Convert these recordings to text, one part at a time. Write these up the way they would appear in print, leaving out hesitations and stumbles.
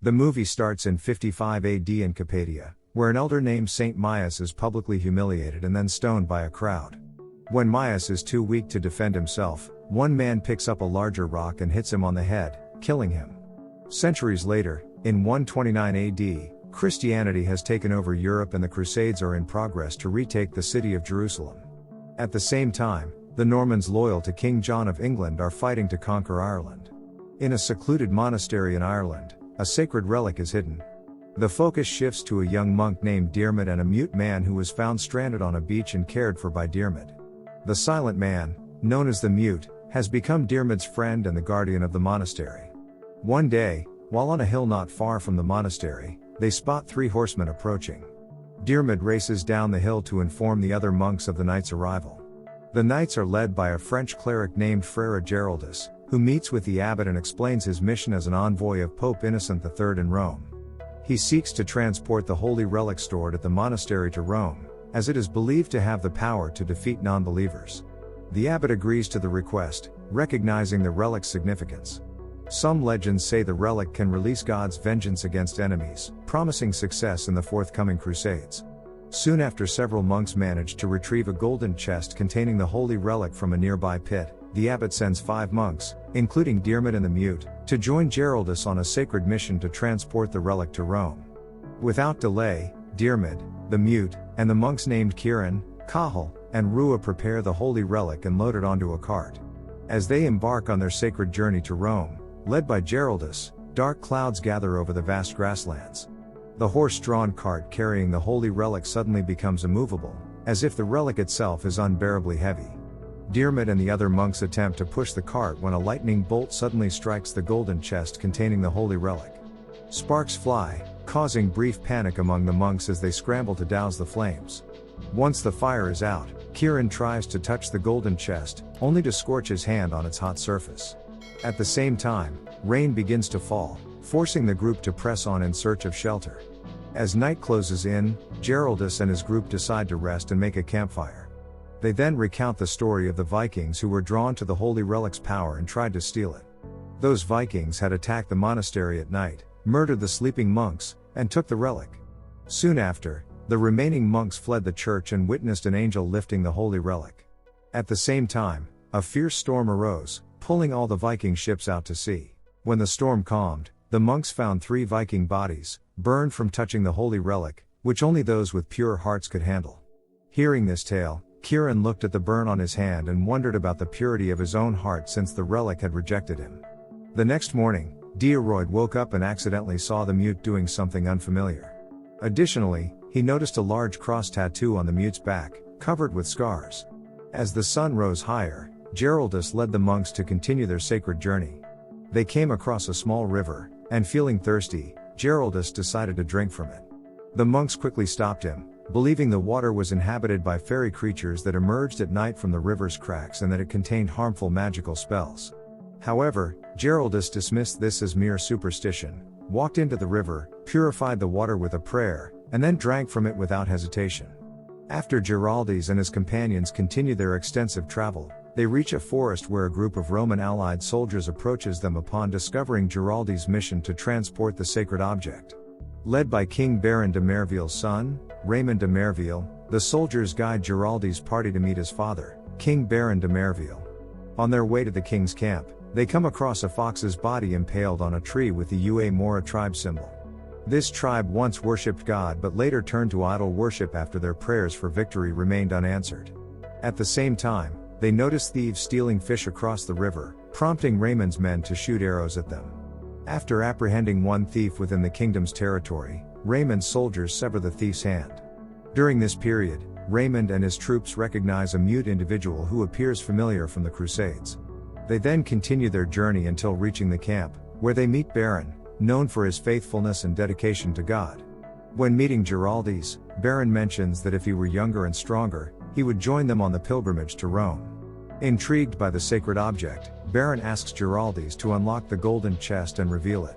The movie starts in 55 AD in Capadia, where an elder named Saint Maius is publicly humiliated and then stoned by a crowd. When Maius is too weak to defend himself, one man picks up a larger rock and hits him on the head, killing him. Centuries later, in 129 AD, Christianity has taken over Europe and the Crusades are in progress to retake the city of Jerusalem. At the same time, the Normans loyal to King John of England are fighting to conquer Ireland. In a secluded monastery in Ireland, a sacred relic is hidden. The focus shifts to a young monk named Diarmid and a mute man who was found stranded on a beach and cared for by Diarmid. The silent man, known as the Mute, has become Diarmid's friend and the guardian of the monastery. One day, while on a hill not far from the monastery, they spot 3 horsemen approaching. Diarmid races down the hill to inform the other monks of the knight's arrival. The knights are led by a French cleric named Frère Geraldus, who meets with the abbot and explains his mission as an envoy of Pope Innocent III in Rome. He seeks to transport the holy relic stored at the monastery to Rome, as it is believed to have the power to defeat non-believers. The abbot agrees to the request, recognizing the relic's significance. Some legends say the relic can release God's vengeance against enemies, promising success in the forthcoming crusades. Soon after, several monks manage to retrieve a golden chest containing the holy relic from a nearby pit. The abbot sends 5 monks, including Diarmid and the Mute, to join Geraldus on a sacred mission to transport the relic to Rome. Without delay, Diarmid, the Mute, and the monks named Kieran, Cahill, and Rua prepare the holy relic and load it onto a cart. As they embark on their sacred journey to Rome, led by Geraldus, dark clouds gather over the vast grasslands. The horse-drawn cart carrying the holy relic suddenly becomes immovable, as if the relic itself is unbearably heavy. Diarmid and the other monks attempt to push the cart when a lightning bolt suddenly strikes the golden chest containing the holy relic. Sparks fly, causing brief panic among the monks as they scramble to douse the flames. Once the fire is out, Kieran tries to touch the golden chest, only to scorch his hand on its hot surface. At the same time, rain begins to fall, forcing the group to press on in search of shelter. As night closes in, Geraldus and his group decide to rest and make a campfire. They then recount the story of the Vikings who were drawn to the holy relic's power and tried to steal it. Those Vikings had attacked the monastery at night, murdered the sleeping monks, and took the relic. Soon after, the remaining monks fled the church and witnessed an angel lifting the holy relic. At the same time, a fierce storm arose, pulling all the Viking ships out to sea. When the storm calmed, the monks found 3 Viking bodies, burned from touching the holy relic, which only those with pure hearts could handle. Hearing this tale, Kieran looked at the burn on his hand and wondered about the purity of his own heart since the relic had rejected him. The next morning, Diarmid woke up and accidentally saw the Mute doing something unfamiliar. Additionally, he noticed a large cross tattoo on the Mute's back, covered with scars. As the sun rose higher, Geraldus led the monks to continue their sacred journey. They came across a small river, and feeling thirsty, Geraldus decided to drink from it. The monks quickly stopped him, believing the water was inhabited by fairy creatures that emerged at night from the river's cracks and that it contained harmful magical spells. However, Geraldus dismissed this as mere superstition, walked into the river, purified the water with a prayer, and then drank from it without hesitation. After Geraldus and his companions continue their extensive travel, they reach a forest where a group of Roman allied soldiers approaches them upon discovering Geraldus' mission to transport the sacred object. Led by King Baron de Merville's son, Raymond de Merville, the soldiers guide Geraldus' party to meet his father, King Baron de Merville. On their way to the king's camp, they come across a fox's body impaled on a tree with the Ua Mora tribe symbol. This tribe once worshipped God but later turned to idol worship after their prayers for victory remained unanswered. At the same time, they notice thieves stealing fish across the river, prompting Raymond's men to shoot arrows at them. After apprehending one thief within the kingdom's territory, Raymond's soldiers sever the thief's hand. During this period, Raymond and his troops recognize a mute individual who appears familiar from the Crusades. They then continue their journey until reaching the camp, where they meet Baron, known for his faithfulness and dedication to God. When meeting Geraldus, Baron mentions that if he were younger and stronger, he would join them on the pilgrimage to Rome. Intrigued by the sacred object, Baron asks Geraldus to unlock the golden chest and reveal it.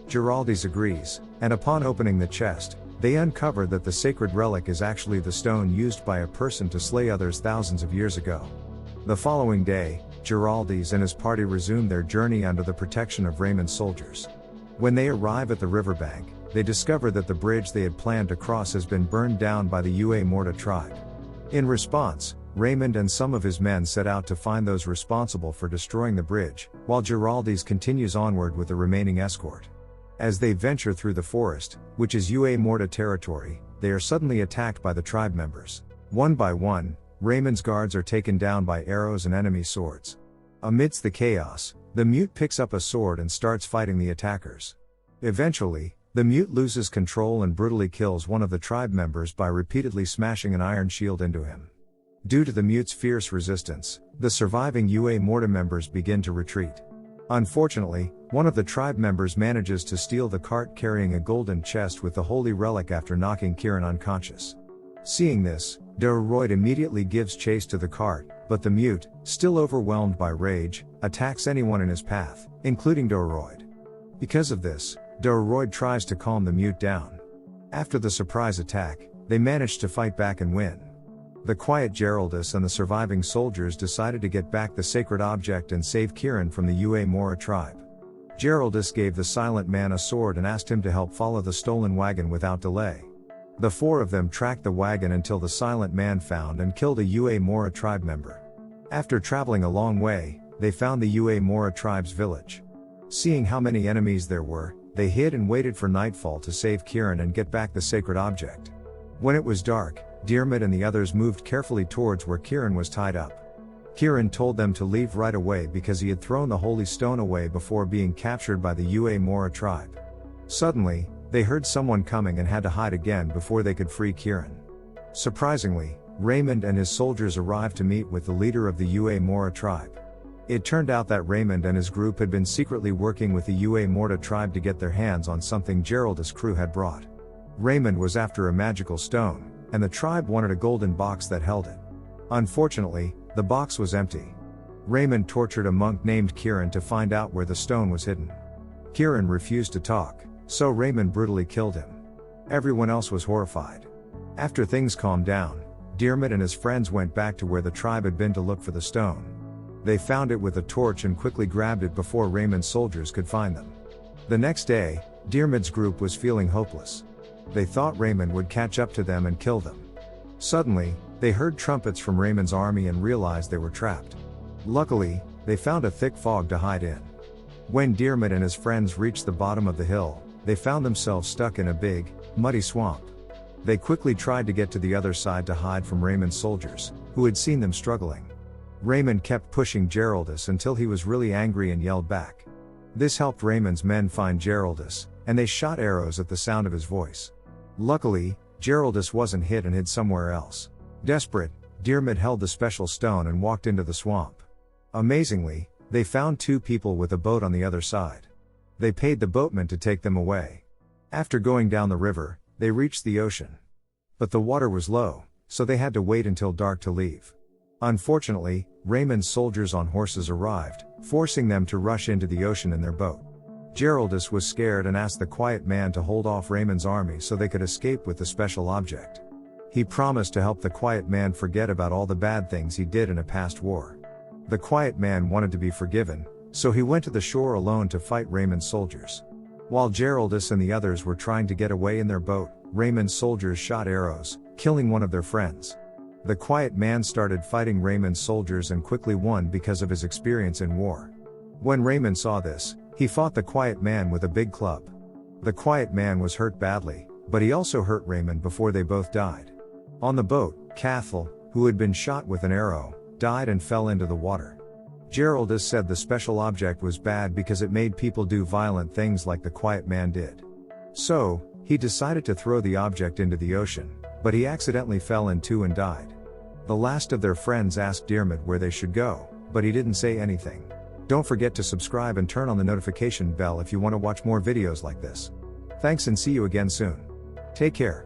Geraldus agrees, and upon opening the chest, they uncover that the sacred relic is actually the stone used by a person to slay others thousands of years ago. The following day, Geraldus and his party resume their journey under the protection of Raymond's soldiers. When they arrive at the riverbank, they discover that the bridge they had planned to cross has been burned down by the Ue Morta tribe. In response, Raymond and some of his men set out to find those responsible for destroying the bridge, while Giraldez continues onward with the remaining escort. As they venture through the forest, which is Ue Morta territory, they are suddenly attacked by the tribe members. One by one, Raymond's guards are taken down by arrows and enemy swords. Amidst the chaos, the mute picks up a sword and starts fighting the attackers. Eventually, the mute loses control and brutally kills one of the tribe members by repeatedly smashing an iron shield into him. Due to the mute's fierce resistance, the surviving Ue Morta members begin to retreat. Unfortunately, one of the tribe members manages to steal the cart carrying a golden chest with the holy relic after knocking Kieran unconscious. Seeing this, Dororoid immediately gives chase to the cart, but the mute, still overwhelmed by rage, attacks anyone in his path, including Dororoid. Because of this, Dororoid tries to calm the mute down. After the surprise attack, they manage to fight back and win. The quiet Giraldez and the surviving soldiers decided to get back the sacred object and save Kieran from the Ue Morta tribe. Giraldez gave the silent man a sword and asked him to help follow the stolen wagon without delay. The four of them tracked the wagon until the silent man found and killed a Ue Morta tribe member. After traveling a long way, they found the Ue Morta tribe's village. Seeing how many enemies there were, they hid and waited for nightfall to save Kieran and get back the sacred object. When it was dark, Diarmid and the others moved carefully towards where Kieran was tied up. Kieran told them to leave right away because he had thrown the holy stone away before being captured by the Ue Morta tribe. Suddenly, they heard someone coming and had to hide again before they could free Kieran. Surprisingly, Raymond and his soldiers arrived to meet with the leader of the Ue Morta tribe. It turned out that Raymond and his group had been secretly working with the Ue Morta tribe to get their hands on something Giraldez's crew had brought. Raymond was after a magical stone, and the tribe wanted a golden box that held it. Unfortunately, the box was empty. Raymond tortured a monk named Kieran to find out where the stone was hidden. Kieran refused to talk, so Raymond brutally killed him. Everyone else was horrified. After things calmed down, Diarmid and his friends went back to where the tribe had been to look for the stone. They found it with a torch and quickly grabbed it before Raymond's soldiers could find them. The next day, Diarmid's group was feeling hopeless. They thought Raymond would catch up to them and kill them. Suddenly, they heard trumpets from Raymond's army and realized they were trapped. Luckily, they found a thick fog to hide in. When Diarmid and his friends reached the bottom of the hill, they found themselves stuck in a big, muddy swamp. They quickly tried to get to the other side to hide from Raymond's soldiers, who had seen them struggling. Raymond kept pushing Giraldez until he was really angry and yelled back. This helped Raymond's men find Giraldez, and they shot arrows at the sound of his voice. Luckily, Giraldez wasn't hit and hid somewhere else. Desperate, Diarmid held the special stone and walked into the swamp. Amazingly, they found two people with a boat on the other side. They paid the boatman to take them away. After going down the river, they reached the ocean. But the water was low, so they had to wait until dark to leave. Unfortunately, Raymond's soldiers on horses arrived, forcing them to rush into the ocean in their boat. Giraldez was scared and asked the quiet man to hold off Raymond's army so they could escape with the special object. He promised to help the quiet man forget about all the bad things he did in a past war. The quiet man wanted to be forgiven, so he went to the shore alone to fight Raymond's soldiers. While Giraldez and the others were trying to get away in their boat, Raymond's soldiers shot arrows, killing one of their friends. The quiet man started fighting Raymond's soldiers and quickly won because of his experience in war. When Raymond saw this, he fought the quiet man with a big club. The quiet man was hurt badly, but he also hurt Raymond before they both died. On the boat, Cathal, who had been shot with an arrow, died and fell into the water. Giraldez said the special object was bad because it made people do violent things like the quiet man did. So, he decided to throw the object into the ocean, but he accidentally fell in two and died. The last of their friends asked Diarmid where they should go, but he didn't say anything. Don't forget to subscribe and turn on the notification bell if you want to watch more videos like this. Thanks and see you again soon. Take care.